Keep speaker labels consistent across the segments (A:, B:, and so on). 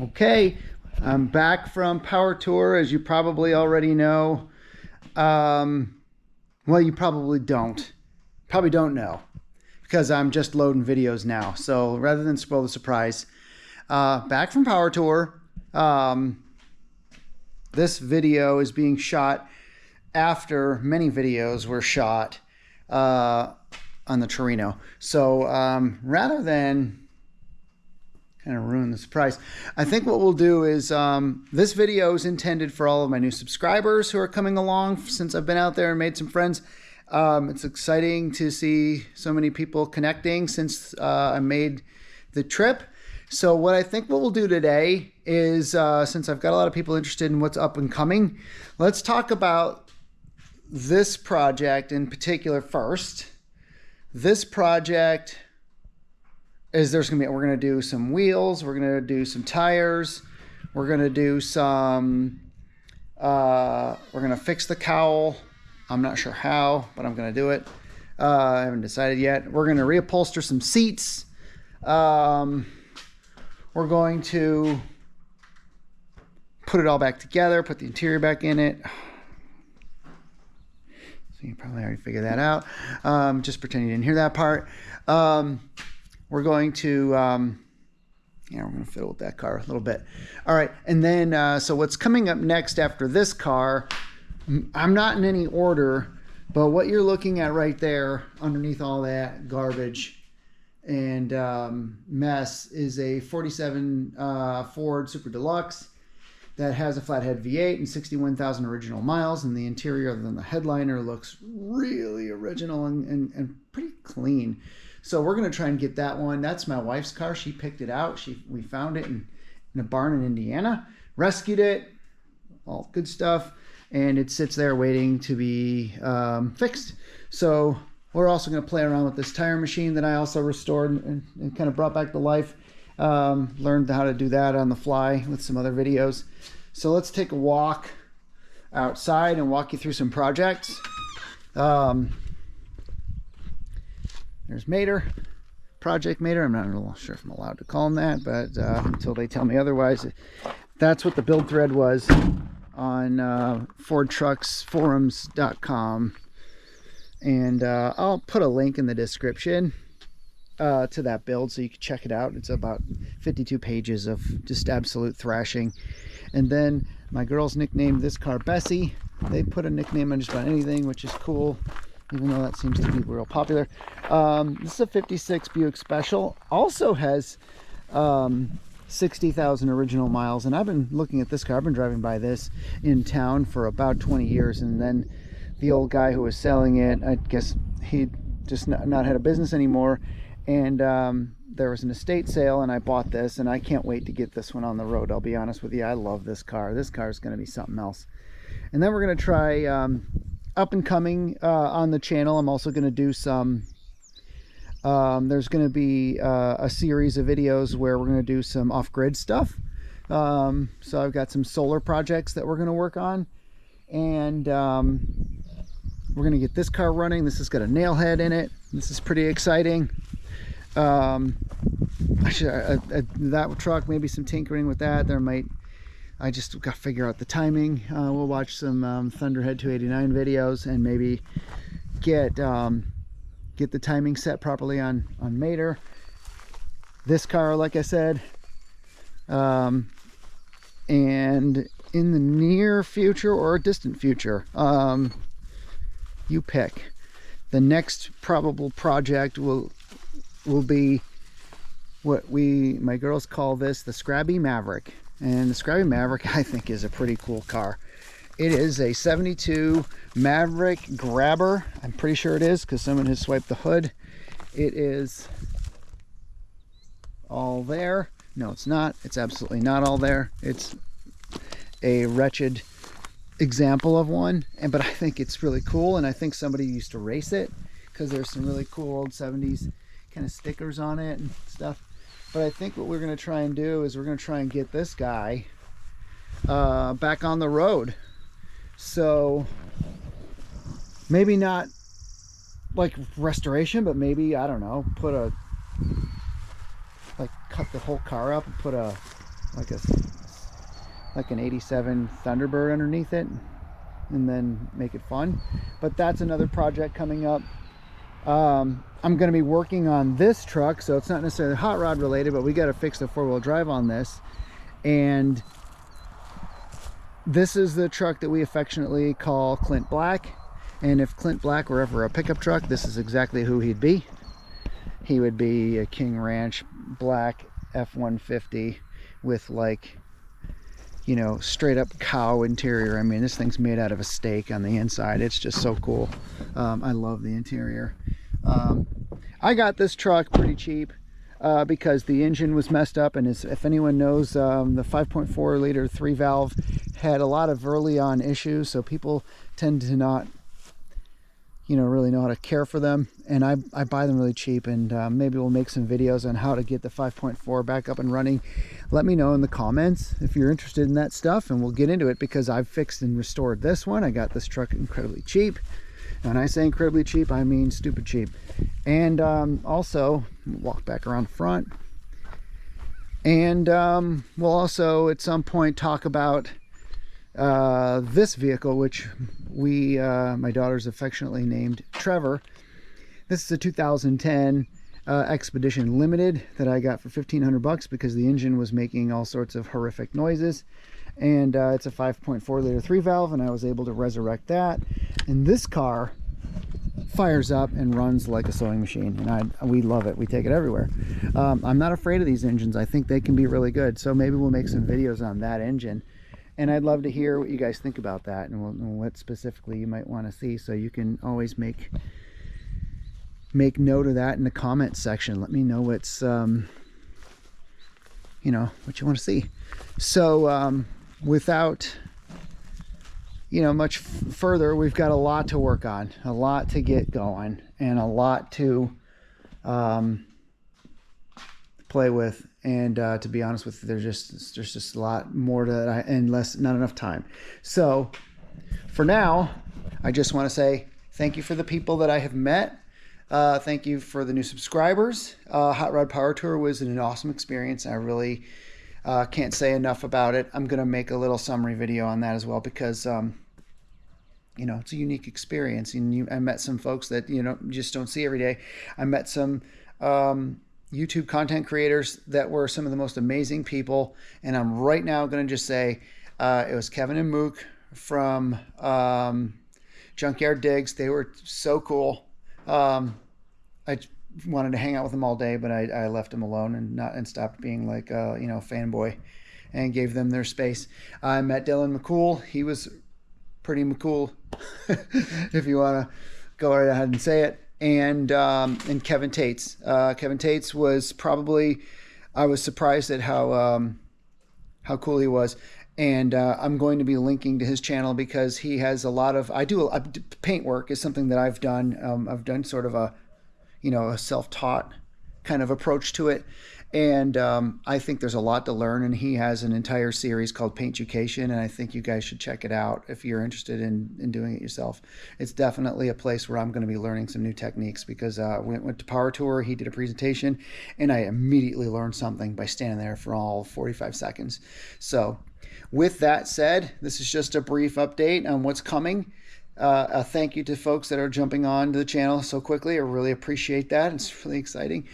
A: Okay, I'm back from Power Tour, as you probably already know. Well, you probably don't. Probably don't know because I'm just loading videos now. So rather than spoil the surprise, back from Power Tour. This video is being shot after many videos were shot on the Torino. So rather than kind of ruin the surprise, I think what we'll do is this video is intended for all of my new subscribers who are coming along since I've been out there and made some friends. It's exciting to see so many people connecting since I made the trip. So what I think what we'll do today is, since I've got a lot of people interested in what's up and coming, let's talk about this project in particular first. This project is we're going to do some wheels, we're going to do some tires, we're going to do some, we're going to fix the cowl. I'm not sure how, but I'm going to do it. I haven't decided yet. We're going to reupholster some seats. We're going to put it all back together, put the interior back in it. So you probably already figured that out. Just pretend you didn't hear that part. We're going to, we're going to fiddle with that car a little bit. All right, and then, so what's coming up next after this car, I'm not in any order, but what you're looking at right there underneath all that garbage and mess is a 47 Ford Super Deluxe that has a flathead V8 and 61,000 original miles, and the interior other than the headliner looks really original and pretty clean. So we're going to try and get that one. That's my wife's car. She picked it out. We found it in a barn in Indiana, rescued it, all good stuff, and it sits there waiting to be fixed. So we're also going to play around with this tire machine that I also restored and kind of brought back to life. Learned how to do that on the fly with some other videos. So let's take a walk outside and walk you through some projects. There's Mater, Project Mater. I'm not really sure if I'm allowed to call them that, but until they tell me otherwise, that's what the build thread was on FordTrucksForums.com. And I'll put a link in the description to that build so you can check it out. It's about 52 pages of just absolute thrashing. And then my girls nicknamed this car Bessie. They put a nickname on just about anything, which is cool, even though that seems to be real popular. This is a 56 Buick Special. Also has 60,000 original miles. And I've been looking at this car. I've been driving by this in town for about 20 years. And then the old guy who was selling it, I guess he just not had a business anymore. And there was an estate sale, and I bought this, and I can't wait to get this one on the road. I'll be honest with you, I love this car. This car is going to be something else. And then we're going to try up and coming on the channel. I'm also going to do some, there's going to be a series of videos where we're going to do some off-grid stuff. So I've got some solar projects that we're going to work on. And we're going to get this car running. This has got a nail head in it. This is pretty exciting. That truck, maybe some tinkering with that. I just got to figure out the timing. We'll watch some Thunderhead 289 videos and maybe get the timing set properly on Mater. This car, like I said, and in the near future or distant future, you pick. The next probable project will be what my girls call this, the Scrabby Maverick. And the Scrabby Maverick, I think, is a pretty cool car. It is a 72 Maverick Grabber. I'm pretty sure it is because someone has swiped the hood. It is all there. No, it's not. It's absolutely not all there. It's a wretched example of one, but I think it's really cool, and I think somebody used to race it because there's some really cool old 70s kind of stickers on it and stuff. But I think what we're going to try and do is we're going to try and get this guy back on the road. So maybe not like restoration, but maybe, I don't know, cut the whole car up and put a like an 87 Thunderbird underneath it, and then make it fun. But that's another project coming up. I'm going to be working on this truck, so it's not necessarily hot rod related, but we got to fix the four-wheel drive on this. And this is the truck that we affectionately call Clint Black. And if Clint Black were ever a pickup truck, this is exactly who he'd be. He would be a King Ranch black F-150 with, like, you know, straight up cow interior. I mean, this thing's made out of a steak on the inside. It's just so cool. I love the interior. I got this truck pretty cheap because the engine was messed up, and if anyone knows, the 5.4 liter 3-valve had a lot of early on issues, so people tend to not, you know, really know how to care for them. And I buy them really cheap, and maybe we'll make some videos on how to get the 5.4 back up and running. Let me know in the comments if you're interested in that stuff, and we'll get into it, because I've fixed and restored this one. I got this truck incredibly cheap. And when I say incredibly cheap, I mean stupid cheap. And also, walk back around the front. And we'll also at some point talk about this vehicle, which my daughter's affectionately named Trevor. This is a 2010 Expedition Limited that I got for $1,500 because the engine was making all sorts of horrific noises. And it's a 5.4 liter 3-valve, and I was able to resurrect that. And this car fires up and runs like a sewing machine, and we love it. We take it everywhere. I'm not afraid of these engines. I think they can be really good, so maybe we'll make some videos on that engine. And I'd love to hear what you guys think about that, and what specifically you might want to see. So you can always make note of that in the comments section. Let me know what's you know, what you want to see. So without, you know, much further, we've got a lot to work on, a lot to get going, and a lot to play with. And to be honest with you, there's just a lot more to that, and not enough time. So for now, I just want to say thank you for the people that I have met. Thank you for the new subscribers. Hot Rod Power Tour was an awesome experience. I really can't say enough about it. I'm going to make a little summary video on that as well, because you know, it's a unique experience. And I met some folks that, you know, just don't see every day. I met some YouTube content creators that were some of the most amazing people. And I'm right now going to just say it was Kevin and Mook from Junkyard Digs. They were so cool. I wanted to hang out with them all day, but I left them alone and stopped being like you know, fanboy, and gave them their space. I met Dylan McCool. He was pretty McCool, if you want to go right ahead and say it. And Kevin Tates. Kevin Tates was probably, I was surprised at how cool he was. And I'm going to be linking to his channel, because he has a lot of, paint work is something that I've done. I've done sort of a, you know, a self-taught kind of approach to it. And I think there's a lot to learn, and he has an entire series called Paint Education, and I think you guys should check it out if you're interested in doing it yourself. It's definitely a place where I'm going to be learning some new techniques, because we went to Power Tour, he did a presentation, and I immediately learned something by standing there for all 45 seconds. So with that said, this is just a brief update on what's coming. A thank you to folks that are jumping on to the channel so quickly. I really appreciate that. It's really exciting.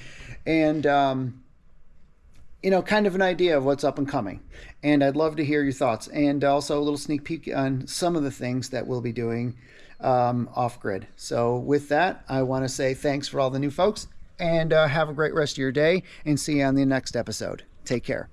A: And you know, kind of an idea of what's up and coming. And I'd love to hear your thoughts, and also a little sneak peek on some of the things that we'll be doing off grid. So with that, I want to say thanks for all the new folks, and have a great rest of your day, and see you on the next episode. Take care.